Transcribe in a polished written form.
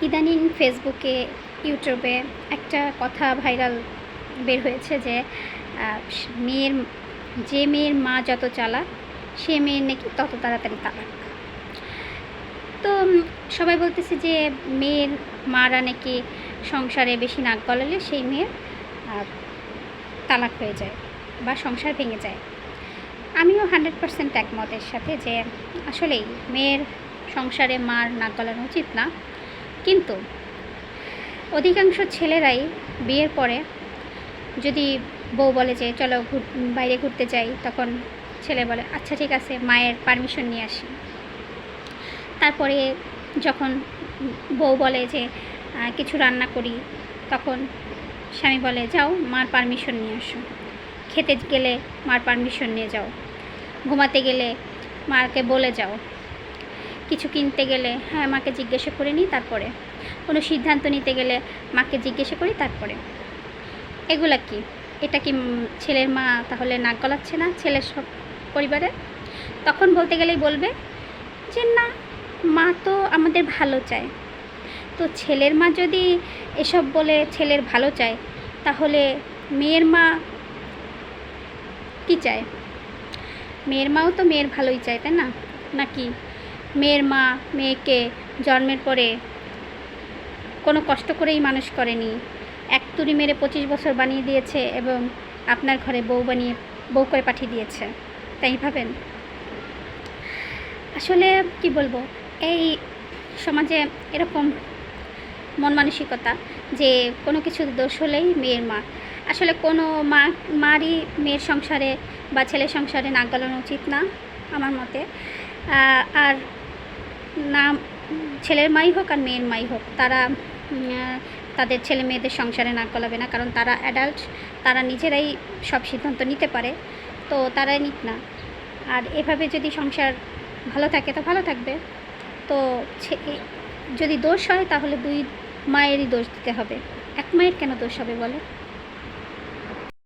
ইদানিং ফেসবুকে, ইউটিউবে একটা কথা ভাইরাল বের হয়েছে যে মেয়ের যে মেয়ের মা যত চালাক সে মেয়ের নাকি তত তাড়াতাড়ি তালাক। তো সবাই বলতেছে যে মেয়ের মারা নাকি সংসারে বেশি নাক গলালে সেই মেয়ের তালাক হয়ে যায় বা সংসার ভেঙে যায়। আমিও 100% একমতের সাথে যে আসলেই মেয়ের সংসারে মার নাক গলানো উচিত না। কিন্তু অধিকাংশ ছেলেরাই বিয়ের পরে যদি বউ বলে যে চলো বাইরে ঘুরতে যাই, তখন ছেলে বলে আচ্ছা ঠিক আছে, মায়ের পারমিশন নিয়ে আসি। তারপরে যখন বউ বলে যে কিছু রান্না করি, তখন স্বামী বলে যাও মার পারমিশন নিয়ে আসো। খেতে গেলে মার পারমিশন নিয়ে যাও, ঘুমাতে গেলে মাকে বলে যাও, কিছু কিনতে গেলে হ্যাঁ মাকে জিজ্ঞাসা করে নিই, তারপরে কোনো সিদ্ধান্ত নিতে গেলে মাকে জিজ্ঞাসা করি তারপরে। এগুলা কি? এটা কি ছেলের মা তাহলে নাক গলাচ্ছে না ছেলের সব পরিবারে? তখন বলতে গেলেই বলবে যে না, মা তো আমাদের ভালো চায়। তো ছেলের মা যদি এসব বলে ছেলের ভালো চায়, তাহলে মেয়ের মা কী চায়? মেয়ের মাও তো মেয়ের ভালোই চায়, তাই না? নাকি মেয়ের মা মেয়েকে জন্মের পরে কোনো কষ্ট করেই মানুষ করেনি, এক তুড়ি মেরে 25 বছর বানিয়ে দিয়েছে এবং আপনার ঘরে বউ করে পাঠিয়ে দিয়েছে, তাই ভাবেন? আসলে কি বলবো, এই সমাজে এরকম মন মানসিকতা যে কোনো কিছু দোষ হলেই মেয়ের মা। আসলে কোনো মারই মেয়ের সংসারে বা ছেলের সংসারে নাক গলানো উচিত না আমার মতে। আর না ছেলের মাই হোক আর মেয়ের মাই হোক, তারা তাদের ছেলে মেয়েদের সংসারে নাক গলাবে না, কারণ তারা অ্যাডাল্ট, তারা নিজেরাই সব সিদ্ধান্ত নিতে পারে, তো তারাই নিক না। আর এভাবে যদি সংসার ভালো থাকে তো ভালো থাকবে। তো যদি দোষ হয় তাহলে দুই মায়েরই দোষ দিতে হবে, এক মায়ের কেন দোষ হবে বলো?